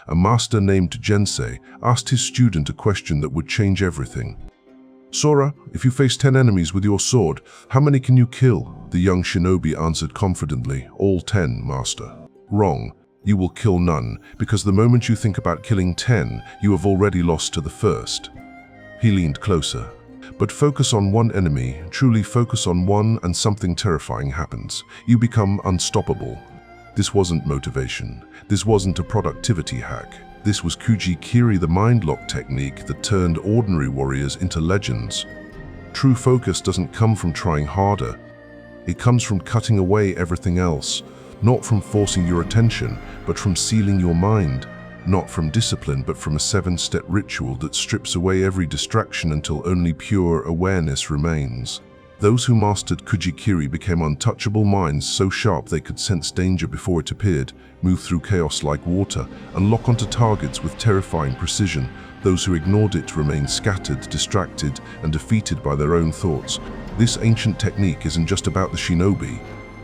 a master named Jensei asked his student a question that would change everything. "Sora, if you face 10 enemies with your sword, how many can you kill?" The young shinobi answered confidently, "All 10, master." "Wrong. You will kill none, because the moment you think about killing 10, you have already lost to the first." He leaned closer. "But focus on one enemy, truly focus on one, and something terrifying happens. You become unstoppable." This wasn't motivation. This wasn't a productivity hack. This was Kuji Kiri, the mind lock technique that turned ordinary warriors into legends. True focus doesn't come from trying harder. It comes from cutting away everything else, not from forcing your attention, but from sealing your mind. Not from discipline, but from a 7-step ritual that strips away every distraction until only pure awareness remains. Those who mastered Kuji Kiri became untouchable minds so sharp they could sense danger before it appeared, move through chaos like water, and lock onto targets with terrifying precision. Those who ignored it remained scattered, distracted, and defeated by their own thoughts. This ancient technique isn't just about the shinobi.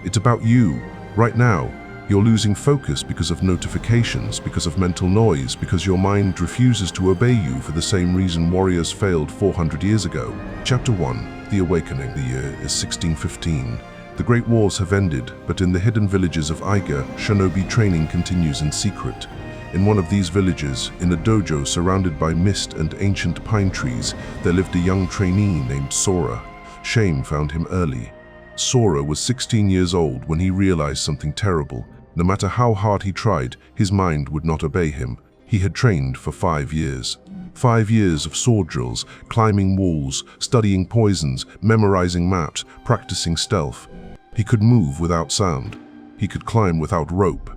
It's about you, right now. You're losing focus because of notifications, because of mental noise, because your mind refuses to obey you for the same reason warriors failed 400 years ago. Chapter 1. The Awakening. The year is 1615. The Great Wars have ended, but in the hidden villages of Aiga, shinobi training continues in secret. In one of these villages, in a dojo surrounded by mist and ancient pine trees, there lived a young trainee named Sora. Shame found him early. Sora was 16 years old when he realized something terrible. No matter how hard he tried, his mind would not obey him. He had trained for 5 years. 5 years of sword drills, climbing walls, studying poisons, memorizing maps, practicing stealth. He could move without sound. He could climb without rope.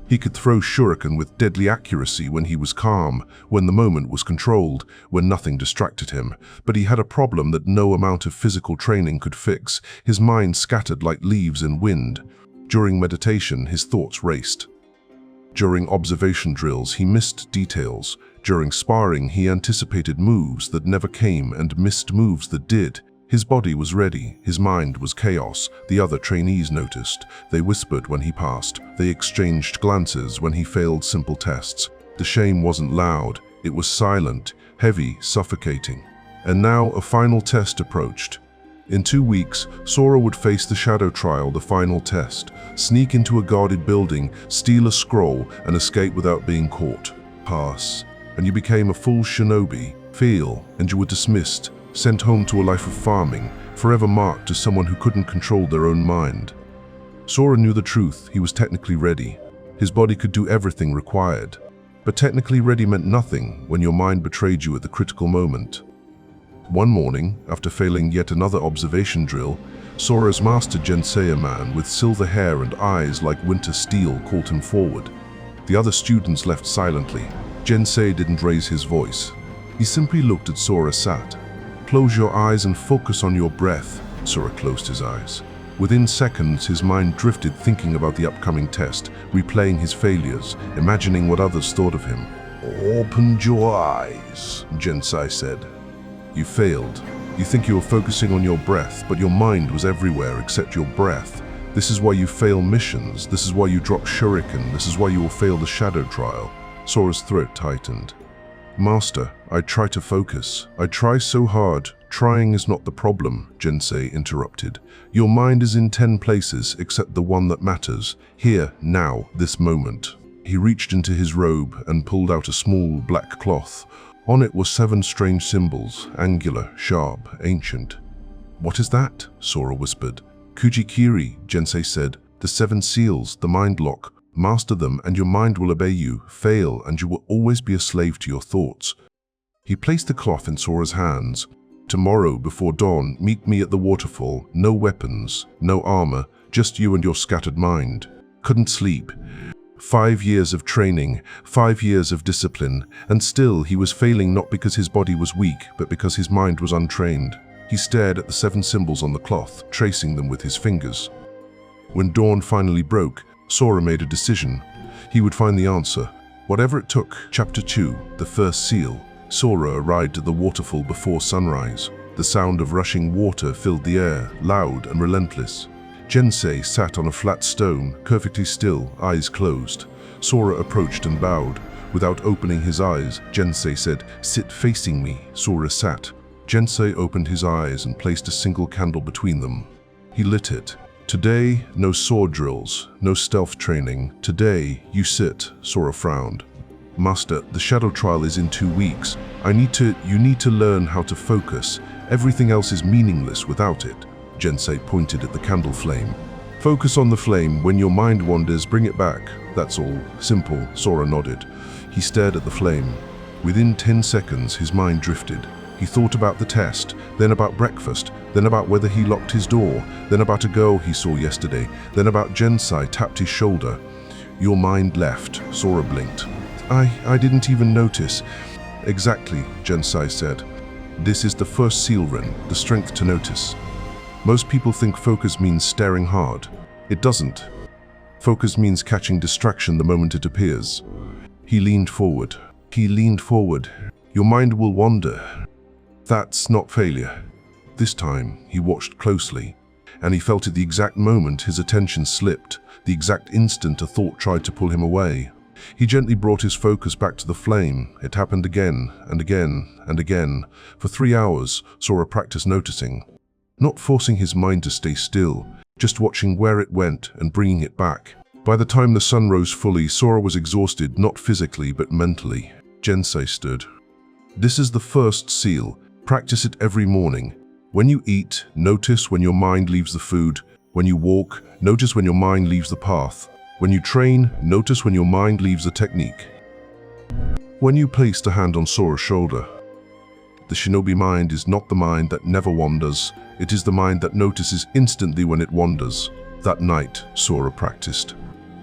He could throw shuriken with deadly accuracy when he was calm, when the moment was controlled, when nothing distracted him. But he had a problem that no amount of physical training could fix. His mind scattered like leaves in wind. During meditation, his thoughts raced. During observation drills, he missed details. During sparring, he anticipated moves that never came and missed moves that did. His body was ready, his mind was chaos. The other trainees noticed. They whispered when he passed. They exchanged glances when he failed simple tests. The shame wasn't loud, it was silent, heavy, suffocating. And now a final test approached. In 2 weeks, Sora would face the shadow trial, the final test. Sneak into a guarded building, steal a scroll, and escape without being caught. Pass. And you became a full shinobi. Fail, and you were dismissed. Sent home to a life of farming, forever marked as someone who couldn't control their own mind. Sora knew the truth. He was technically ready. His body could do everything required. But technically ready meant nothing when your mind betrayed you at the critical moment. One morning, after failing yet another observation drill, Sora's master Jensei, a man with silver hair and eyes like winter steel, called him forward. The other students left silently. Jensei didn't raise his voice. He simply looked at Sora sat. "Close your eyes and focus on your breath." Sora closed his eyes. Within seconds, his mind drifted, thinking about the upcoming test, replaying his failures, imagining what others thought of him. "Open your eyes," Jensei said. "You failed. You think you were focusing on your breath, but your mind was everywhere except your breath. This is why you fail missions. This is why you drop shuriken. This is why you will fail the shadow trial." Sora's throat tightened. "Master, I try to focus. I try so hard. Trying is not the problem," Jensei interrupted. "Your mind is in 10 places except the one that matters. Here, now, this moment." He reached into his robe and pulled out a small black cloth. On it were 7 strange symbols, angular, sharp, ancient. "What is that?" Sora whispered. "Kuji Kiri," Jensei said. "The 7 seals, the mind lock. Master them and your mind will obey you. Fail and you will always be a slave to your thoughts." He placed the cloth in Sora's hands. "Tomorrow, before dawn, meet me at the waterfall. No weapons, no armor, just you and your scattered mind." Couldn't sleep. 5 years of training, 5 years of discipline, and still he was failing, not because his body was weak, but because his mind was untrained. He stared at the 7 symbols on the cloth, tracing them with his fingers. When dawn finally broke, Sora made a decision. He would find the answer, whatever it took. Chapter 2, The First Seal. Sora arrived at the waterfall before sunrise. The sound of rushing water filled the air, loud and relentless. Jensei sat on a flat stone, perfectly still, eyes closed. Sora approached and bowed. Without opening his eyes, Jensei said, "Sit facing me." Sora sat. Jensei opened his eyes and placed a single candle between them. He lit it. "Today, no sword drills, no stealth training. Today, you sit." Sora frowned. "Master, the shadow trial is in 2 weeks. You need to learn how to focus. Everything else is meaningless without it." Jensei pointed at the candle flame. "Focus on the flame. When your mind wanders, bring it back. That's all. Simple." Sora nodded. He stared at the flame. Within 10 seconds, his mind drifted. He thought about the test, then about breakfast, then about whether he locked his door, then about a girl he saw yesterday, then about Jensei tapped his shoulder. "Your mind left." Sora blinked. I didn't even notice." "Exactly," Jensei said. "This is the first seal, Ren, the strength to notice. Most people think focus means staring hard. It doesn't. Focus means catching distraction the moment it appears." He leaned forward. "Your mind will wander. That's not failure." This time, he watched closely, and he felt at the exact moment his attention slipped, the exact instant a thought tried to pull him away. He gently brought his focus back to the flame. It happened again and again and again. For 3 hours, Sora practiced noticing, not forcing his mind to stay still, just watching where it went and bringing it back. By the time the sun rose fully, Sora was exhausted, not physically but mentally. Jensei stood. "This is the first seal. Practice it every morning. When you eat, notice when your mind leaves the food. When you walk, notice when your mind leaves the path. When you train, notice when your mind leaves the technique." When you placed a hand on Sora's shoulder, the Shinobi mind is not the mind that never wanders. It is the mind that notices instantly when it wanders. That night, Sora practiced.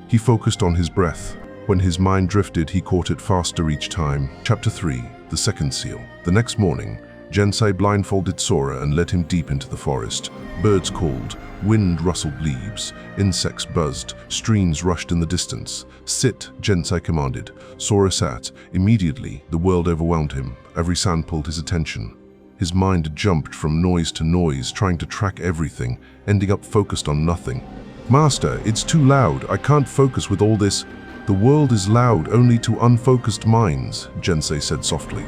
He focused on his breath. When his mind drifted, he caught it faster each time. Chapter 3, the second seal. The next morning, Jensei blindfolded Sora and led him deep into the forest. Birds called, wind rustled leaves, insects buzzed, streams rushed in the distance. "Sit," Jensei commanded. Sora sat. Immediately, the world overwhelmed him. Every sound pulled his attention. His mind jumped from noise to noise, trying to track everything, ending up focused on nothing. "Master, it's too loud. I can't focus with all this." "The world is loud only to unfocused minds," Jensei said softly.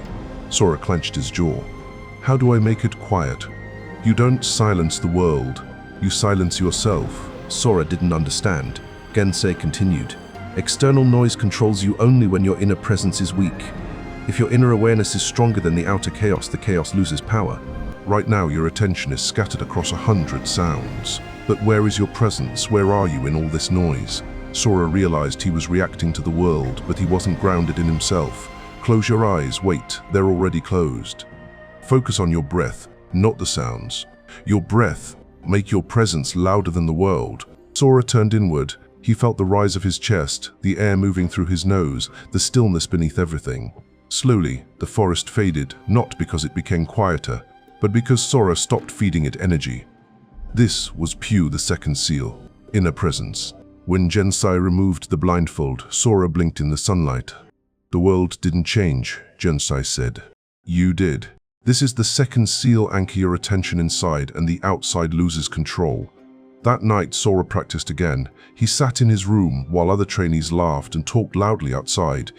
Sora clenched his jaw. "How do I make it quiet?" "You don't silence the world. You silence yourself." Sora didn't understand. Jensei continued. "External noise controls you only when your inner presence is weak. If your inner awareness is stronger than the outer chaos, the chaos loses power. Right now, your attention is scattered across 100 sounds. But where is your presence? Where are you in all this noise?" Sora realized he was reacting to the world, but he wasn't grounded in himself. "Close your eyes. Wait, they're already closed. Focus on your breath, not the sounds. Your breath. Make your presence louder than the world." Sora turned inward. He felt the rise of his chest, the air moving through his nose, the stillness beneath everything. Slowly, the forest faded, not because it became quieter, but because Sora stopped feeding it energy. This was Pew, the second seal, inner presence. When Jensei removed the blindfold, Sora blinked in the sunlight. "The world didn't change," Jensei said. "You did. This is the second seal. Anchor your attention inside and the outside loses control." That night, Sora practiced again. He sat in his room while other trainees laughed and talked loudly outside.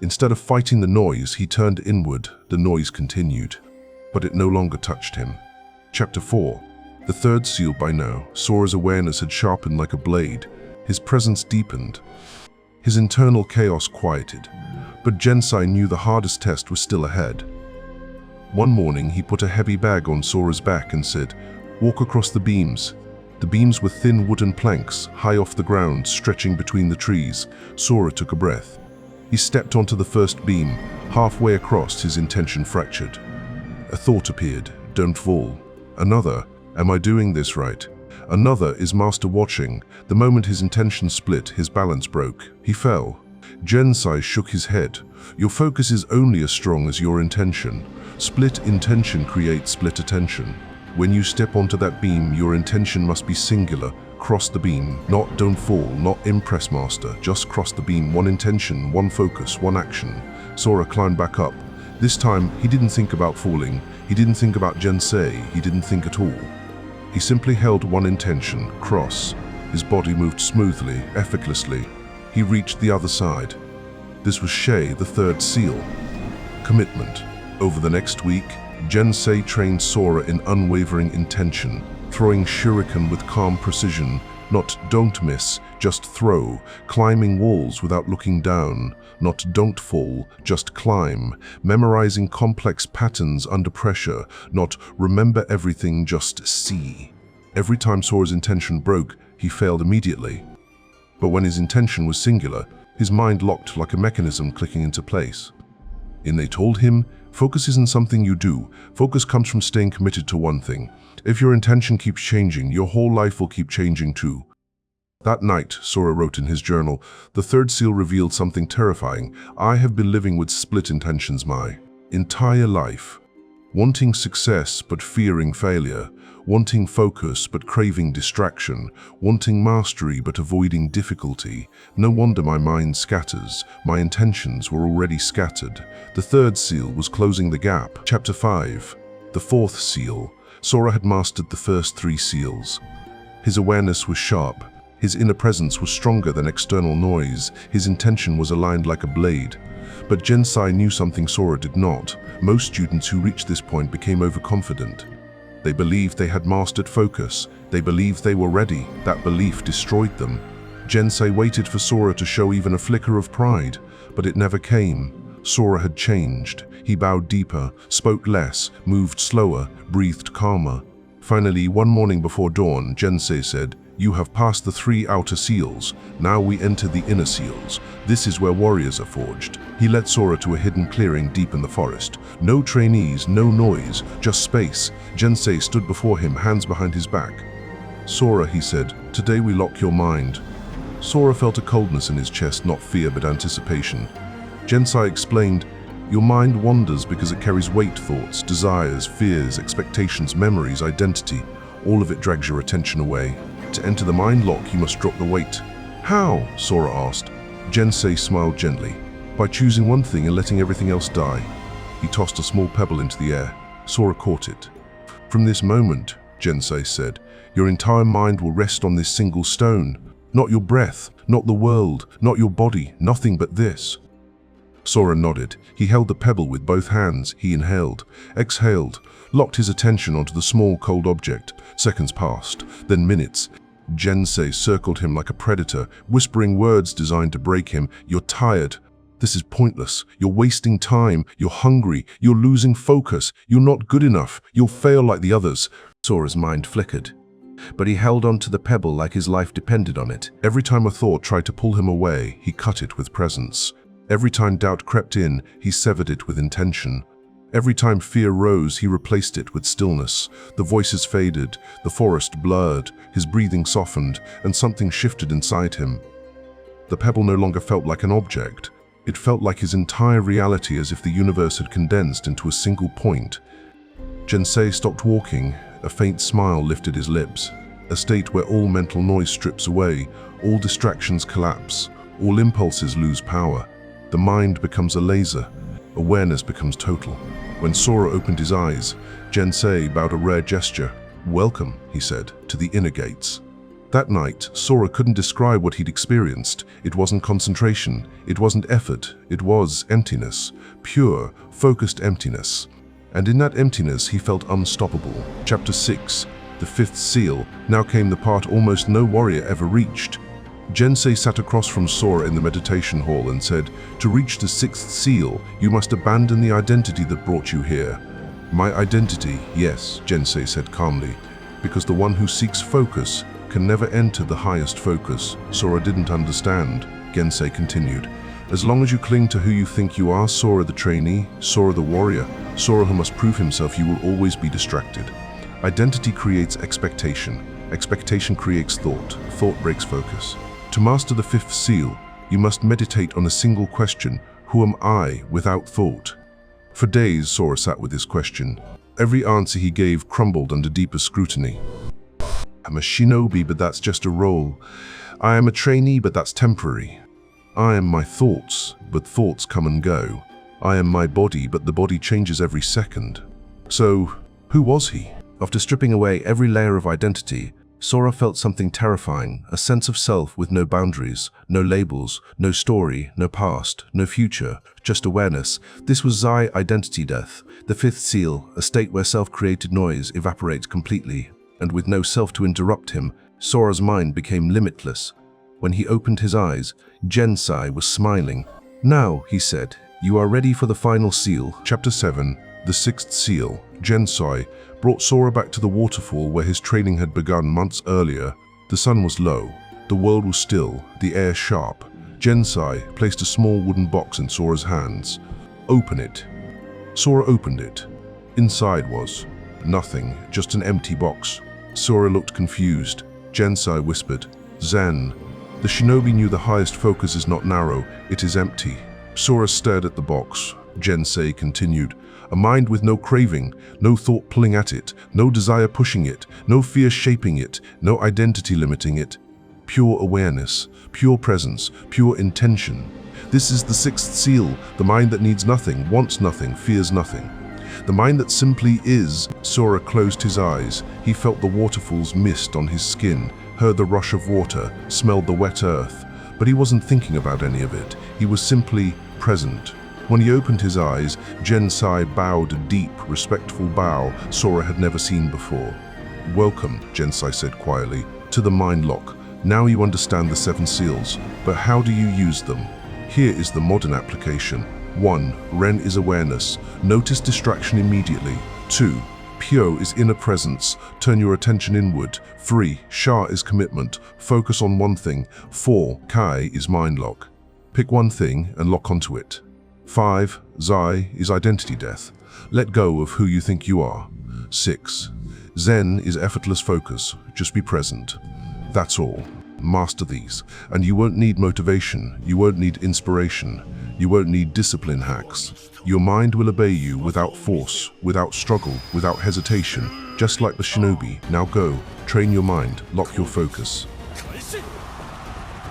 Instead of fighting the noise, he turned inward. The noise continued, but it no longer touched him. Chapter 4. The third seal. By now, Sora's awareness had sharpened like a blade. His presence deepened. His internal chaos quieted. But Jensei knew the hardest test was still ahead. One morning, he put a heavy bag on Sora's back and said, "Walk across the beams." The beams were thin wooden planks, high off the ground, stretching between the trees. Sora took a breath. He stepped onto the first beam. Halfway across, his intention fractured. A thought appeared, "Don't fall." Another, "Am I doing this right?" Another, "Is Master watching?" The moment his intention split, his balance broke. He fell. Jensei shook his head. "Your focus is only as strong as your intention. Split intention creates split attention. When you step onto that beam, your intention must be singular. Cross the beam, not don't fall, not impress Master. Just cross the beam, one intention, one focus, one action." Sora climbed back up. This time, he didn't think about falling. He didn't think about Jensei. He didn't think at all. He simply held one intention, cross. His body moved smoothly, effortlessly. He reached the other side. This was Shay, the third seal. Commitment. Over the next week, Jensei trained Sora in unwavering intention, throwing shuriken with calm precision, not don't miss, just throw, climbing walls without looking down, not don't fall, just climb, memorizing complex patterns under pressure, not remember everything, just see. Every time Sora's intention broke, he failed immediately. But when his intention was singular, his mind locked like a mechanism clicking into place. And they told him, focus isn't something you do. Focus comes from staying committed to one thing. If your intention keeps changing, your whole life will keep changing too. That night, Sora wrote in his journal, the third seal revealed something terrifying. I have been living with split intentions my entire life. Wanting success but fearing failure. Wanting focus but craving distraction. Wanting mastery but avoiding difficulty. No wonder my mind scatters. My intentions were already scattered. The third seal was closing the gap. Chapter 5. The fourth seal. Sora had mastered the first three seals. His awareness was sharp. His inner presence was stronger than external noise. His intention was aligned like a blade. But Jensei knew something Sora did not. Most students who reached this point became overconfident. They believed they had mastered focus. They believed they were ready. That belief destroyed them. Jensei waited for Sora to show even a flicker of pride, but it never came. Sora had changed. He bowed deeper, spoke less, moved slower, breathed calmer. Finally, one morning before dawn, Jensei said, "You have passed the three outer seals. Now we enter the inner seals. This is where warriors are forged." He led Sora to a hidden clearing deep in the forest. No trainees, no noise, just space. Jensei stood before him, hands behind his back. "Sora," he said, "today we lock your mind." Sora felt a coldness in his chest, not fear but anticipation. Jensei explained, "Your mind wanders because it carries weight, thoughts, desires, fears, expectations, memories, identity. All of it drags your attention away. To enter the mind lock, you must drop the weight." "How?" Sora asked. Jensei smiled gently. "By choosing one thing and letting everything else die." He tossed a small pebble into the air. Sora caught it. "From this moment," Jensei said, "your entire mind will rest on this single stone. Not your breath, not the world, not your body, nothing but this." Sora nodded. He held the pebble with both hands. He inhaled, exhaled, locked his attention onto the small, cold object. Seconds passed, then minutes. Jensei circled him like a predator, whispering words designed to break him. "You're tired. This is pointless. You're wasting time. You're hungry. You're losing focus. You're not good enough. You'll fail like the others." Sora's mind flickered, but he held on to the pebble like his life depended on it. Every time a thought tried to pull him away, he cut it with presence. Every time doubt crept in, he severed it with intention. Every time fear rose, he replaced it with stillness. The voices faded, the forest blurred, his breathing softened, and something shifted inside him. The pebble no longer felt like an object. It felt like his entire reality, as if the universe had condensed into a single point. Jensei stopped walking. A faint smile lifted his lips. A state where all mental noise strips away, all distractions collapse, all impulses lose power. The mind becomes a laser. Awareness becomes total. When Sora opened his eyes, Jensei bowed a rare gesture. "Welcome," he said, "to the inner gates." That night, Sora couldn't describe what he'd experienced. It wasn't concentration. It wasn't effort. It was emptiness. Pure, focused emptiness. And in that emptiness, he felt unstoppable. Chapter 6. The fifth seal. Now came the part almost no warrior ever reached. Jensei sat across from Sora in the meditation hall and said, "To reach the sixth seal, you must abandon the identity that brought you here." "My identity, yes," Jensei said calmly, "because the one who seeks focus can never enter the highest focus." Sora didn't understand. Jensei continued, "As long as you cling to who you think you are, Sora the trainee, Sora the warrior, Sora who must prove himself, you will always be distracted. Identity creates expectation. Expectation creates thought. Thought breaks focus. To master the fifth seal, you must meditate on a single question: who am I without thought?" For days, Sora sat with this question. Every answer he gave crumbled under deeper scrutiny. "I'm a shinobi, but that's just a role. I am a trainee, but that's temporary. I am my thoughts, but thoughts come and go. I am my body, but the body changes every second." So, who was he? After stripping away every layer of identity, Sora felt something terrifying, a sense of self with no boundaries, no labels, no story, no past, no future, just awareness. This was Zai identity death, the fifth seal, a state where self-created noise evaporates completely, and with no self to interrupt him, Sora's mind became limitless. When he opened his eyes, Gensai was smiling. "Now," he said, "you are ready for the final seal." Chapter 7, The Sixth Seal. Gensai brought Sora back to the waterfall where his training had begun months earlier. The sun was low, the world was still, the air sharp. Gensai placed a small wooden box in Sora's hands. "Open it." Sora opened it. Inside was nothing, just an empty box. Sora looked confused. Gensai whispered, "Zen." The shinobi knew the highest focus is not narrow, it is empty. Sora stared at the box. Gensai continued, "A mind with no craving, no thought pulling at it, no desire pushing it, no fear shaping it, no identity limiting it. Pure awareness, pure presence, pure intention. This is the sixth seal, the mind that needs nothing, wants nothing, fears nothing. The mind that simply is." Sora closed his eyes. He felt the waterfall's mist on his skin, heard the rush of water, smelled the wet earth. But he wasn't thinking about any of it. He was simply present. When he opened his eyes, Gensai bowed a deep, respectful bow Sora had never seen before. "Welcome," Gensai said quietly, "to the Mind Lock. Now you understand the 7 seals, but how do you use them? Here is the modern application. 1. Ren is awareness. Notice distraction immediately. 2. Pyo is inner presence. Turn your attention inward. 3. Sha is commitment. Focus on one thing. 4. Kai is mind lock. Pick one thing and lock onto it. 5. Zai is identity death. Let go of who you think you are. 6. Zen is effortless focus. Just be present. That's all. Master these, and you won't need motivation, you won't need inspiration, you won't need discipline hacks. Your mind will obey you without force, without struggle, without hesitation, just like the shinobi. Now go, train your mind, lock your focus."